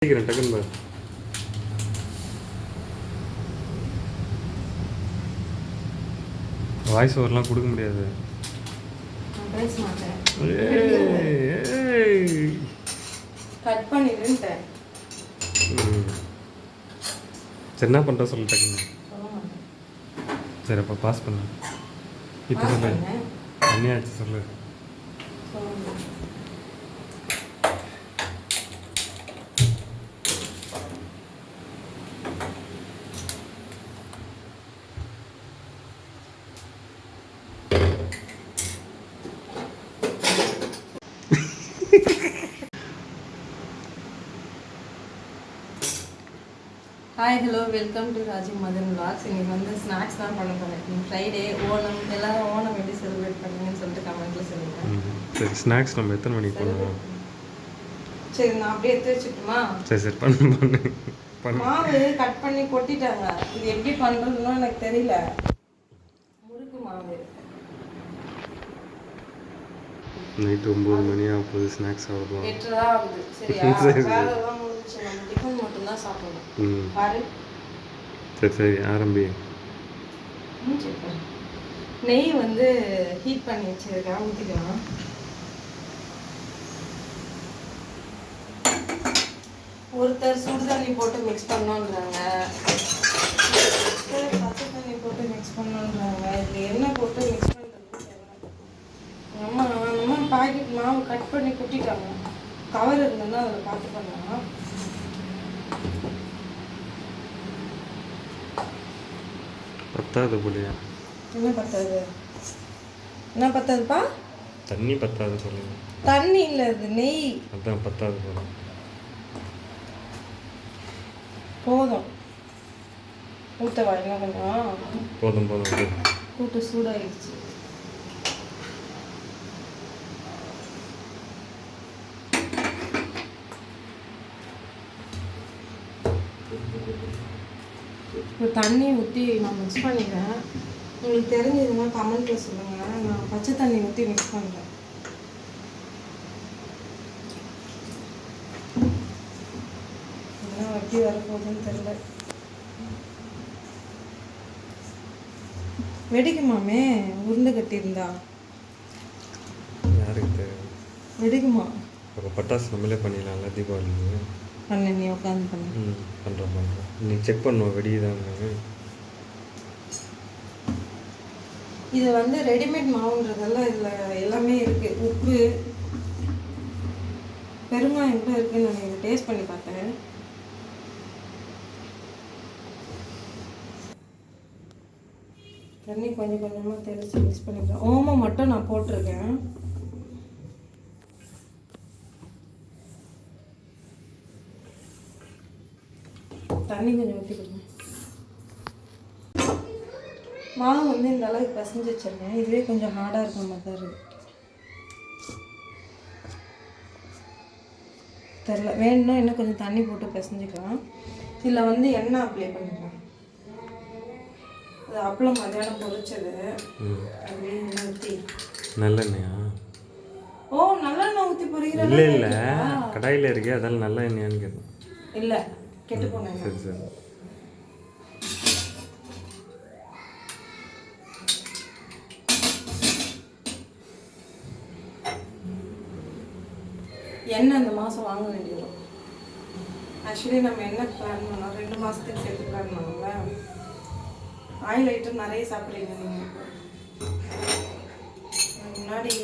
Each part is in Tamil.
டக்குன்னு பாரு. வாய்ஸ் ஓவர்லாம் கொடுக்க முடியாது. கட் பண்ணிடுன்ட்டேன். சரி, என்ன பண்ணுற சொல்லு டக்குன்னு. சரி, அப்போ பாஸ் பண்ணு. இப்போ சொல்லு, பண்ணியாச்சு சொல்லு. Hi, hello, welcome to Raji Madan vlogs. இன்னைக்கு வந்து ஸ்நாக்ஸ் தான் பண்ண போகிறேன். ஃப்ரைடே, ஓணம், எல்லாரும் ஓணம் எப்படி செலிப்ரேட் பண்ணுங்கன்னு சொல்லிட்டு கமெண்ட்டில் சொல்லுங்கள். சரி, ஸ்நாக்ஸ் நம்ம எத்தனை மணிக்கு பண்ணுவோம்? சரி, நான் அப்படியே எடுத்து வச்சுட்டுமா? சரி சரி, பண்ணு. மாவு கட் பண்ணி கொட்டிட்டாங்க. இது எப்படி பண்ணுறதுன்னு எனக்கு தெரியல. முறுக்கு மாவு நைட்டு 9 மணி ஆகுது. ஸ்நாக்ஸ் சாப்பிடுவோம். 8 தான் ஆகுது. சரி, வேலைலாம் முடிச்சு நம்ம டிஃபன் மட்டும்தான் சாப்பிடணும். பாரு. சரி ஆரம்பி. நெய் வந்து ஹீட் பண்ணி வச்சிருக்கேன், ஊற்றிக்கலாம். ஒருத்தர் சுடு தண்ணி போட்டு மிக்ஸ் பண்ணோன்றாங்க, பச்சை தண்ணி போட்டு மிக்ஸ் பண்ணோன்றாங்க. இதில் என்ன போட்டு மிக்ஸ் பண்ணுறதுன்னு தெரியல. அம்மா பாக்கெட் மாவு கட் பண்ணி குட்டிட்டாங்க. கவர் இருந்ததுன்னா அதில் பார்த்து பண்ணலாம். பத்தாது போலியா? என்ன பத்தாது? என்ன பத்தாதுப்பா? தண்ணி பத்தாது சொல்லுங்க. தண்ணி இல்லை, அது நெய். அதான் பத்தாது போல. போதும். ஊற்றவா இன்னும் கொஞ்சம்? போதும். கூட்டு சூடாகிடுச்சு. இப்போ தண்ணி ஊற்றி நான் மிக்ஸ் பண்ணிக்கிறேன். உங்களுக்கு தெரிஞ்சதுன்னா கமெண்ட்டில் சொல்லுங்கள். நான் பச்சை தண்ணி ஊற்றி மிக்ஸ் பண்ணுறேன். என்ன எப்படி வரப்போகுதுன்னு தெரியல. வெடிக்குமாமே உருண்டை கட்டியிருந்தா? யாருக்கு தெரியும்? வெடிக்குமா? ஒரு பட்டாசு நம்மளே பண்ணிடலாம்ல தீபாவளிக்கு. பண்ண நீ உட்காந்து பண்ண. பண்ணுறோம். நீ செக் பண்ணுவோம் வெடிதாங்க. இது வந்து ரெடிமேட் மாவுன்றதெல்லாம் இதில் எல்லாமே இருக்குது. உப்பு, பெருங்காயம் கூட இருக்குன்னு நான் இதை டேஸ்ட் பண்ணி பார்த்தேன். தண்ணி கொஞ்சம் கொஞ்சமாக தெளித்து மிக்ஸ் பண்ணிக்கிறேன். ஓமம் மட்டும் நான் போட்டிருக்கேன். தண்ணி கொஞ்சம் ஊற்றி கொடுங்க. மாவு வந்து இந்த அளவுக்கு பசஞ்சு வச்சிருக்கேன். இதுவே கொஞ்சம் ஹார்டாக இருக்கிற மாதிரி தான் இருக்குது. தெரில, வேணும்னா இன்னும் கொஞ்சம் தண்ணி போட்டு பிசைஞ்சிக்கலாம். இதில் வந்து எண்ணெய் அப்ளை பண்ணிக்கலாம். அது அப்பளம் மதியானம் பொரிச்சது. அப்படியே எண்ணெய் ஊற்றி. நல்லெண்ணெயா? ஓ, நல்லெண்ணெய் ஊற்றி பொரிக்கிற? இல்லை, கடாயில் இருக்கே, அதெல்லாம் நல்ல எண்ணெயான்னு கேட்பேன். இல்லை, கெட்டு போனேன். சரி. எண்ணெய் இந்த மாதம் வாங்க வேண்டியது. ஆக்சுவலி நம்ம என்ன பிளான் பண்ணோம், 2 மாதத்துக்கு சேர்த்து பிளான் பண்ணோம்ல. ஆயில் ஐட்டம் நிறைய சாப்பிட்றீங்க நீங்கள். முன்னாடி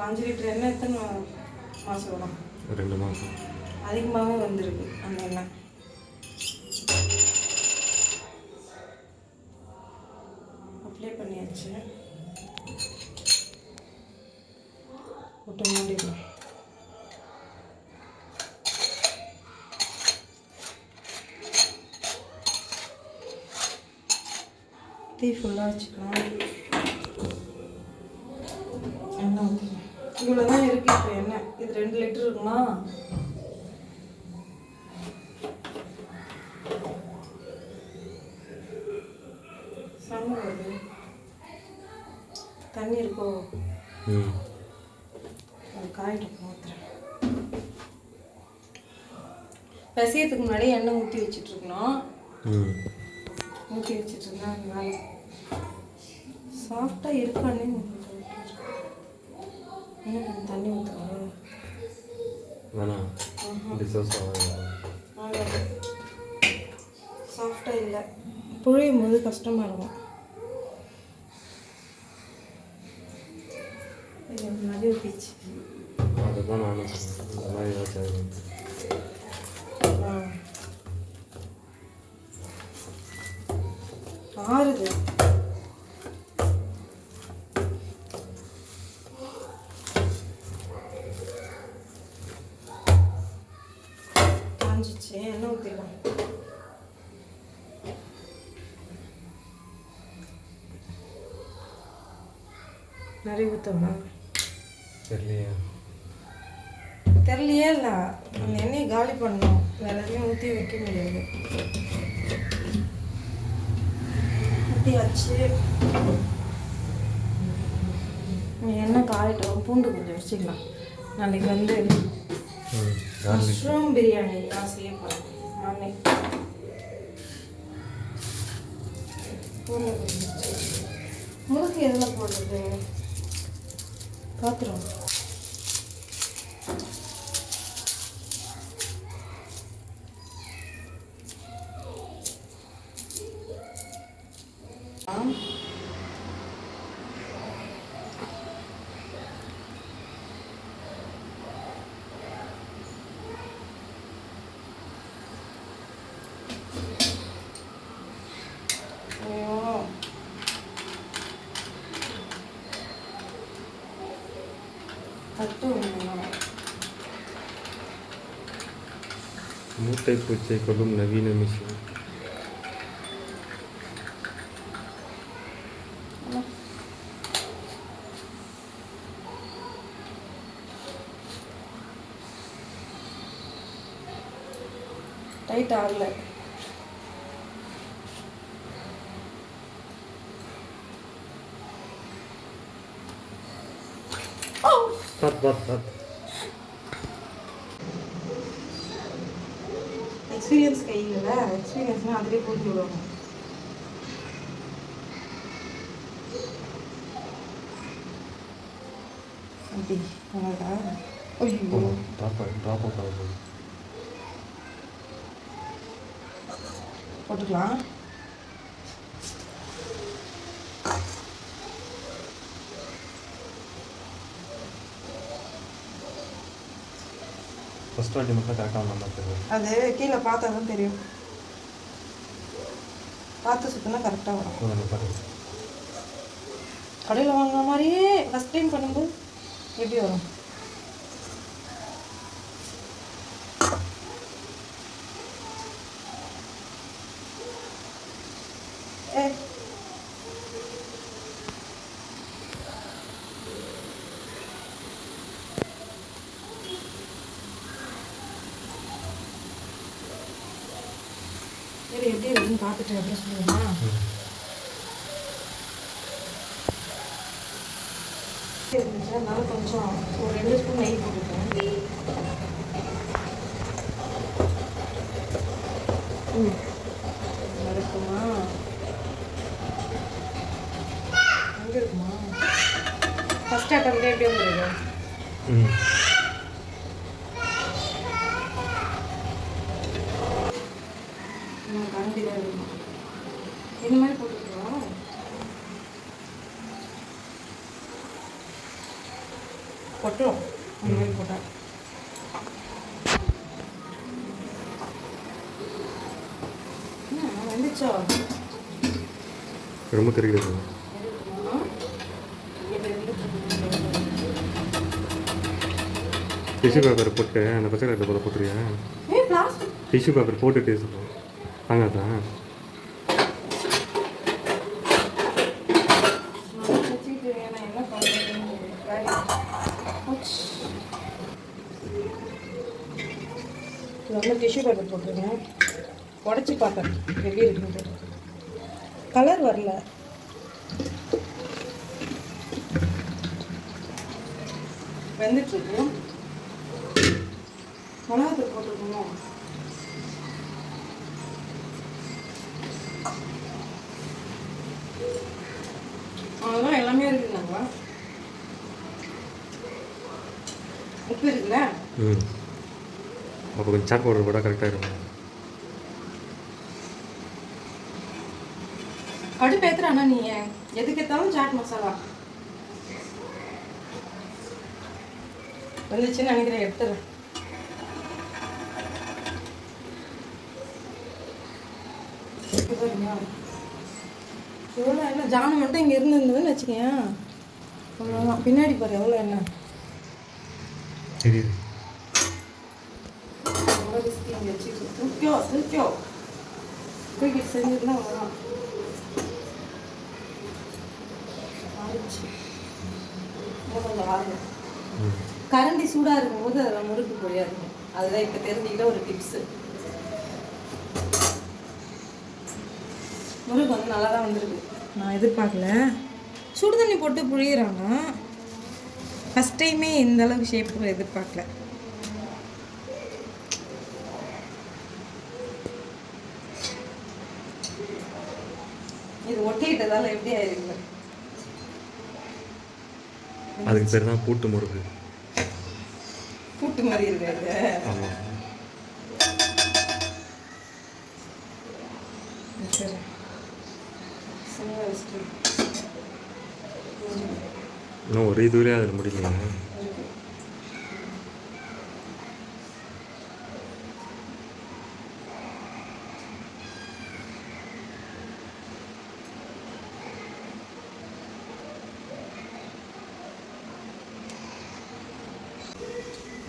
5 லிட்டர் எண்ணெய் எத்தனை மாதம் வரும்? 2 மாதம் அதிகமாகவே வந்திருக்கு அந்த எண்ணெய். அப்ளை பண்ணியாச்சு. விட்டு மூடிடலாம். தீ ஃபுல்லாக வச்சுக்கலாம். எண்ணெய் ஊற்றிக்கலாம். இவ்வளோ தான் இருக்குது இப்போ எண்ணெய். இது 2 லிட்டர் இருக்குமா? தண்ணி இருக்கோ? அது காயிட்டு ஊற்றுறேன். பிசையத்துக்கு முன்னாடி எண்ணெய் ஊற்றி வச்சிட்ருக்கணும். ம் ஊற்றி வச்சிட்ருந்தேன். அதனால சாஃப்டாக இருக்கானே. என்ன தண்ணி ஊற்றுறோம் வேணாம். டிசோஸ் சாஃப்டாக இல்லை. புழியும் போது கஷ்டமாக இருக்கும். நிறைய ஊற்றிச்சு. அதுதான் நானும் இந்த மாதிரி ஏதாச்சும் ஆறுது. காஞ்சிச்சு. எண்ணெய் ஊற்றிடலாம். நிறைய ஊற்றவா தெரியலையா? தெரியலையே. இல்லை, அந்த எண்ணெயை காலி பண்ணணும். வேறு எதையும் ஊற்றி வைக்க முடியாது. ஊற்றியாச்சு. எண்ணெய் காயட்டும். பூண்டு கொஞ்சம் வச்சுக்கலாம். நாளைக்கு வந்து மஷ்ரூம் பிரியாணி நான் செய்ய போகிறேன். நானே பூண்டு முறுக்கு எதில் போடுறது பாத்திரம். மூட்டை பூச்சை கொள்ளும் நவீன மிஷின். டைட் ஆகல. எக்ஸ்பீரியன்ஸ் கையில் எக்ஸ்பீரியன்ஸ்னால் அதிலே போட்டு விடுவாங்க. அப்படி அவ்வளோதா. ஐயோ ட்ராப் அவுட் ஆகுது. போட்டுக்கலாம். ஃபஸ்ட் வாட்டி மட்டும் கரெக்டாக வந்தால் தெரியும். அது கீழே பார்த்தா தான் தெரியும். பார்த்து சுற்றினா கரெக்டாக வரும். கடையில் வாங்கின மாதிரியே ஃபஸ்ட் டைம் பண்ணும்போது எப்படி வரும்? சரி, எப்படி இருக்குன்னு பார்த்துட்டு அப்புறம் சொல்லுவேன்னா. அதனால கொஞ்சம் ஒரு 2 ஸ்பூன் நெய் போட்டுருக்கேன். இருக்குமா? அங்கே இருக்குமா? ஃபஸ்ட் அட்டம்ப்டே எப்படி வந்துருக்கு? கண்டிப்பாக இருக்கும். இந்த மாதிரி போட்டுருக்கோம். கொட்டும் அந்த மாதிரி போட்டால். வந்துச்சோ ரொம்ப தெரிகிறது. டிஷ்யூ பேப்பர் போட்டு அந்த பச்சை கலரில் போட போட்டுருவியா? டிஷ்யூ பேப்பர் போட்டுட்டு சொல்லுவோம். வாங்காதான் டிஷ்யூ பேப்பர் போட்டுருங்க. உடச்சி பார்க்குறேன் எப்படி இருக்குன்னு. கலர் வரல. வெந்துட்டுருக்கு. மிளகாத்தூள் போட்டுருக்கணும். எல்லாமே இருக்குதுங்களா? உப்பு இருக்குல்ல? ம் அப்போ கொஞ்சம் சாட் பவுடர் போட்டால் கரெக்டாக இருக்கும். கடுப்பு ஏற்றுறானா நீ? எதுக்கு எடுத்தாலும் சாட் மசாலா வந்துச்சுன்னு நினைக்கிறேன். எடுத்துறேன். எவ்வளோ என்ன ஜானை மட்டும் இங்கே இருந்துருந்ததுன்னு வச்சுக்கேன். அவ்வளோதான். பின்னாடி பாரு எவ்வளோ என்ன தெரியுது. எவ்வளோ ரிஸ்க் இங்கே வச்சுட்டு தூக்கிட்டு செஞ்சுருந்தா அவ்வளோதான். ஆரம்பிச்சு கொஞ்சம் ஆரம்பம். கரண்டி சூடாக இருக்கும்போது அதில் முறுக்கு பொழியாது. அதுதான் இப்போ தெரிஞ்சுக்கிட்ட ஒரு டிப்ஸு. முறுக்கு வந்து நல்லா தான் வந்திருக்கு. நான் எதிர்பார்க்கல. சுடு தண்ணி போட்டு புழியிறாங்க. ஃபஸ்ட் டைமே இந்த அளவுக்கு ஷேப்பு எதிர்பார்க்கல. இது ஒட்டிக்கிட்டதால எப்படி ஆயிருக்கு? அதுக்கு பேர் தான் பூட்டு முறுக்கு. பூட்டு மாதிரி இருக்காது. ஆமாம். சரி இன்னும் ஒரு இதுவரையும் அதில் முடியலைங்க.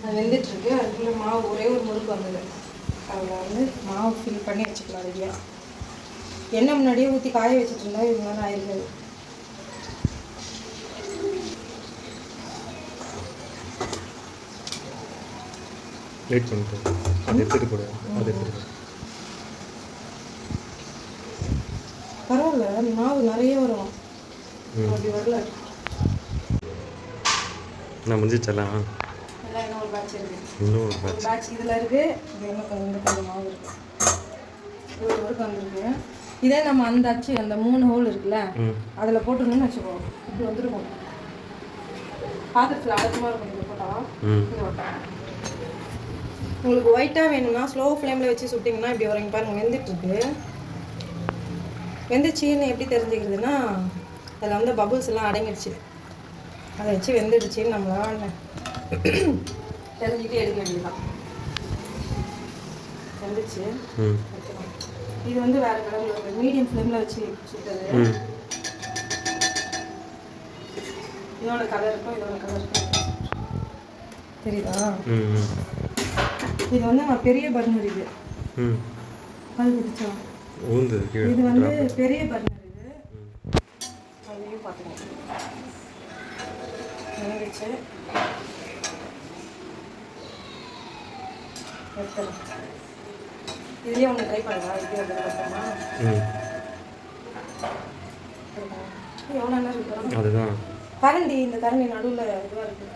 அது வெந்துட்டுருக்கு. அதுக்குள்ளே மாவு ஒரே ஒரு முறுக்கு வந்தது. அதில் வந்து மாவு ஃபில் பண்ணி வச்சுக்கலாம் ரெடியாக. எண்ணெய் முன்னாடியே ஊற்றி காய வச்சுட்டு இருந்தா இது மாதிரி ஆயிருக்காது. வெயிட் பண்ணிட்டு அது எடுத்துகிட்டு கூட அது எடுத்துகிட்டு பரவாயில்ல. மாவு நிறைய வரும். அப்படி வரல. நான் முடிஞ்சிச்சலாம். எல்லாம் இன்னும் ஒரு பேட்ச் இருக்குது. இன்னும் ஒரு பேட்ச் இதில் இருக்குது. இது இன்னும் கொஞ்சம் மாவு இருக்குது. ஒரு ஒர்க் வந்துருக்கு. இதே நம்ம அந்த அச்சு அந்த 3 ஹோல் இருக்குல்ல, அதில் போட்டுருந்தோம்னு வச்சுக்கோ, இப்படி வந்துருக்கும். பாத்திரத்தில் அடக்கமாக இருக்கும். இதில் போட்டால் இது ஒட்டாங்க. உங்களுக்கு ஒயிட்டாக வேணும்னா ஸ்லோ ஃப்ளேமில் வச்சு சுட்டிங்கன்னா இப்படி வரீங்க பாருங்கள். வெந்துட்டுருக்கு. வெந்துச்சின்னு எப்படி தெரிஞ்சுக்கிறதுனா அதில் வந்து பபுள்ஸ் எல்லாம் அடங்கிடுச்சு. அதை வச்சு வெந்துடுச்சின்னு நம்மளால் தெரிஞ்சுக்கிட்டே எடுக்க வேண்டியதுதான். வெந்துச்சு. இது வந்து வேற கலர்ல இருக்கு. மீடியம் ஃப்ளேம்ல வச்சு சுட்டது. இதோட கலர் இருக்கும், இதோட கலர் இருக்கும். தெரியுதா? இது வந்து நான் பெரிய பர்னர். இது அது குடிச்சா இது வந்து பெரிய பர்னர். இது அதையும் பார்த்துக்கோங்க. வந்துச்சு. இதுலேயே ஒன்று ட்ரை பண்ணலாம். இது வந்ததுக்கப்புறமா எவ்வளோ நேரம் இருக்கு? அதுதான் கரண்டி. இந்த கரண்டி நடுவில் இதுவாக இருக்குது.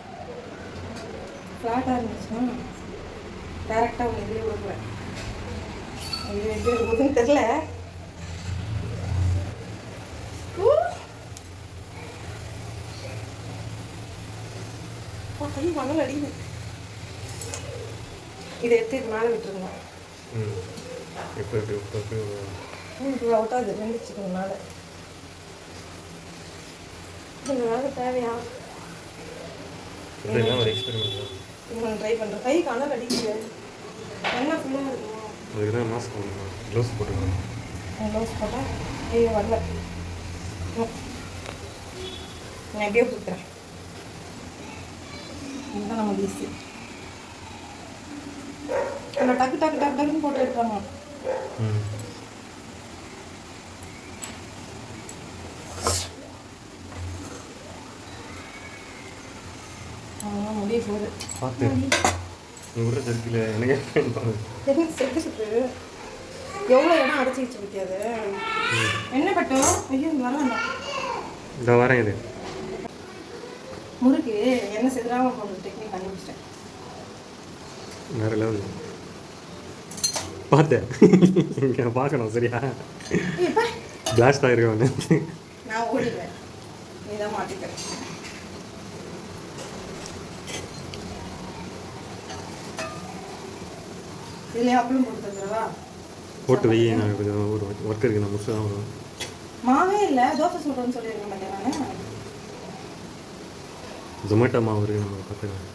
ஃப்ளாட்டாக இருந்துச்சுன்னா டேரெக்டாக ஒன்று இதுலேயே விடுவேன். இது எப்படி இருக்குதுன்னு தெரில. கை மணல் அடிக்குது. இதை எடுத்து இது மேலே விட்டுருங்க. இப்போ அவுட்டாது. வெந்துச்சுக்கு மேலே இந்த வேலை தேவையா? இன்னொன்று ட்ரை பண்ணுறேன். கை கணல் அடிக்குது. என்ன ஃபுல்லாக இருக்குமா? அதுக்கு தான் மாஸ்க் போடணும். க்ளவுஸ் போட்டுக்கணும். க்ளவுஸ் போட்டால் ஐயோ வரல. நான் எப்படியோ கொடுக்குறேன். இதுதான் நம்ம ஈஸி. அதில் டக்கு டக்கு டக்கு டக்குன்னு போட்டு எடுத்துறாங்க. முடிய போகுது. பார்த்து ஒரு செருக்கில் எனக்கு செட்டு சுட்டு எவ்வளோ இடம் அடைச்சி வச்சு வைக்காது. என்ன பட்டம்? ஐயோ இங்கே வர வேண்டாம். இந்த வரேன். இது முறுக்கு என்ன செதுறாமல் போடுற டெக்னிக் கண்டுபிடிச்சிட்டேன். வேற லெவல். பார்த்தேன். இங்கே பார்க்கணும். சரியா பிளாஸ்ட் ஆகிருக்கேன். நான் ஓடிடுவேன். நீ தான் இதுலேயே அப்பளும் போட்டு தந்துடவா? போட்டு வை, நான் கொஞ்சம் ஒரு ஒர்க் இருக்குது, நான் முடிச்சு தான் வருவேன். மாவே இல்லை, தோசை சுடுறேன்னு சொல்லியிருக்க மாட்டேன் நான். ஜொமேட்டோ மாவு இருக்குது, நம்ம பார்த்துக்கலாம்.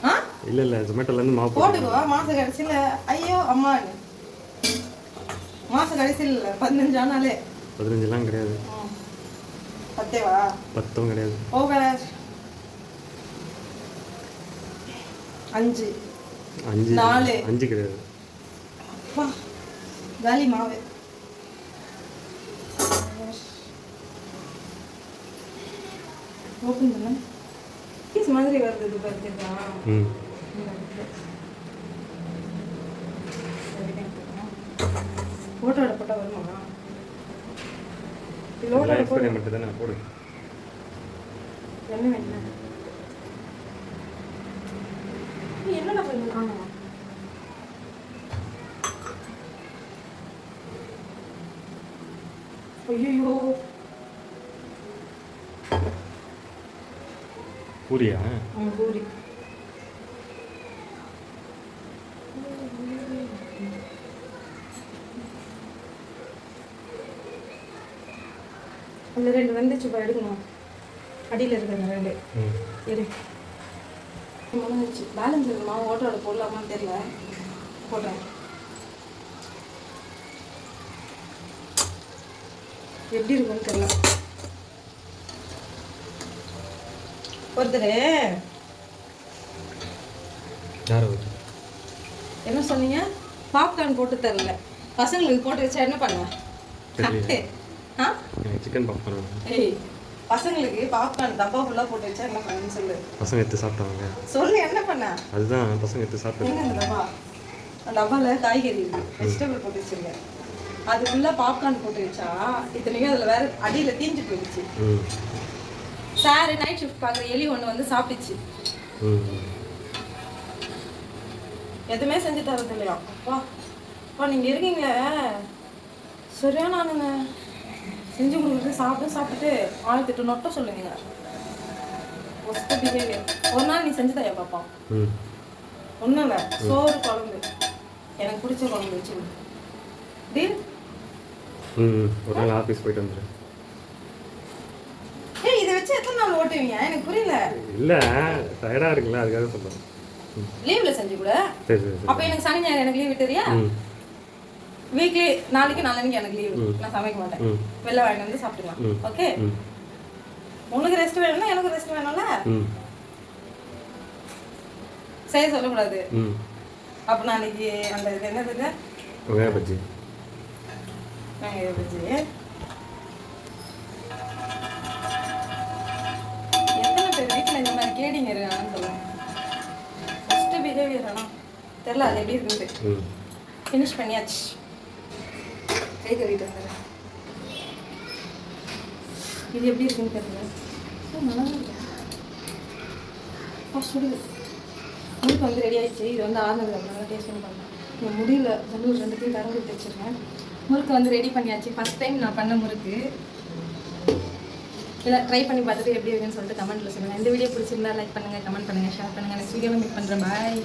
ஆ இல்லை ஜொமேட்டோலேருந்து மாவு போட்டுக்கோ. மாத கடைசியில் ஐயோ அம்மா, மாத கடைசியில் இல்லை 15 ஆனாலே. 15லாம் கிடையாது. 10வா? 10ம் கிடையாது. போக 5 4 5 கிடையாது. வா காலி மாவு. ஓப்பன் பண்ண பீஸ் மாதிரி வருது. இது பார்த்துக்கா. ஃபோட்டோட போட்டோ வருமா? இதோட எக்ஸ்பெரிமெண்ட் தானே, போடு. என்ன வேணும்? நீ என்னடா பண்ணி? ஐயோ பூரியா? பூரி. அந்த 2 வந்துச்சு, எடுக்கணும். அடியில் இருக்கிற 2 சரி முடிஞ்சிச்சு. பேலன்ஸ் இருக்குமா? ஓட்டோட போடலாமான்னு தெரியல, போடுறேன். எப்படி இருக்குன்னு தெரியல. ஒருத்தர் என்ன சொன்னீங்க? பாப்கார்ன் போட்டு தரல, பசங்களுக்கு போட்டு வச்சா என்ன பண்ண? Chicken popcorn. ஏய், பசங்களுக்கு பாப்கார்ன் டப்பா ஃபுல்லாக போட்டு வச்சா என்ன பண்ணுன்னு சொல்லு. பசங்க எடுத்து சாப்பிட்டாங்க. சொல்லு என்ன பண்ண? அதுதான் பசங்க எடுத்து சாப்பிட்டாங்க. எங்க அந்த டப்பா? அந்த டப்பாவில் காய்கறி இருக்கு, வெஜிடபிள் போட்டு வச்சிருக்கேன். அதுக்குள்ள பாப்கார்ன் போட்டு வச்சா இத்தனைக்கும் அதில் வேற அடியில் தீஞ்சு போயிடுச்சு. சார் நைட் ஷிஃப்ட் பார்க்குற எலி ஒன்று வந்து சாப்பிட்டுச்சு. எதுவுமே செஞ்சு தரது இல்லையா? அப்பா அப்பா நீங்கள் இருக்கீங்களே சரியான நானுங்க. செஞ்சு கொடுக்குறது சாப்பிட்டுட்டு ஆழ்த்திட்டு நொட்ட சொல்லுவீங்க. Worst behaviour. ஒரு நாள் நீ செஞ்சு தயா பாப்பா. ஒன்றும் இல்லை, சோறு குழம்பு எனக்கு பிடிச்ச குழம்பு வச்சு கொடு. டீல்? ஒரு நாள் ஆஃபீஸ் போயிட்டு வந்துடுறேன். ஏய், இதை வச்சு எத்தனை நாள் ஓட்டுவீங்க? எனக்கு புரியல. இல்லை டயர்டாக இருக்குல்ல, அதுக்காக சொல்கிறேன். லீவில் செஞ்சு கூட. சரி சரி. அப்போ எனக்கு சனி ஞாயிறு எனக்கு லீவ் விட்டுறியா? வீக்லி நாளைக்கு எனக்கு லீவு. நான் சமைக்க மாட்டேன், வெளில வாங்கிட்டு வந்து சாப்பிட்டுக்கலாம். ஓகே? உனக்கு ரெஸ்ட் வேணும்னா எனக்கு ரெஸ்ட் வேணும்ல. செய்ய சொல்லக்கூடாது. அப்போ நாளைக்கு அந்த இது என்னது? வெங்காய பஜ்ஜி. வெங்காய பஜ்ஜி எத்தனை பேர் வீட்டில் இந்த மாதிரி கேடிங்க இருக்காங்கன்னு சொல்லுவாங்க. ஃபஸ்ட்டு பிஹேவியர் ஆனால் தெரில, அது எப்படி இருக்குது. ஃபினிஷ் பண்ணியாச்சு. கை கழுவிட்டு வந்துடுறேன். இது எப்படி இருக்குன்னு தெரியல. நல்லா இருக்கு. சுடுது. முறுக்கு வந்து ரெடி ஆகிடுச்சு. இது வந்து ஆறுனதுக்கு அப்புறம் டேஸ்ட் பண்ணி பண்ணேன். இந்த முடியல ஜல்லூர் 2 கரண்டு விட்டு வச்சுருக்கேன். முறுக்கு வந்து ரெடி பண்ணியாச்சு. ஃபஸ்ட் டைம் நான் பண்ண முறுக்கு. இல்லை ட்ரை பண்ணி பார்த்துட்டு எப்படி இருக்குன்னு சொல்லிட்டு கமெண்ட்டில் சொல்லுங்கள். இந்த வீடியோ பிடிச்சிருந்தா லைக் பண்ணுங்கள், கமெண்ட் பண்ணுங்கள், ஷேர் பண்ணுங்கள். நெக்ஸ்ட் வீடியோவில் மீட் பண்ணுறேன். பாய்.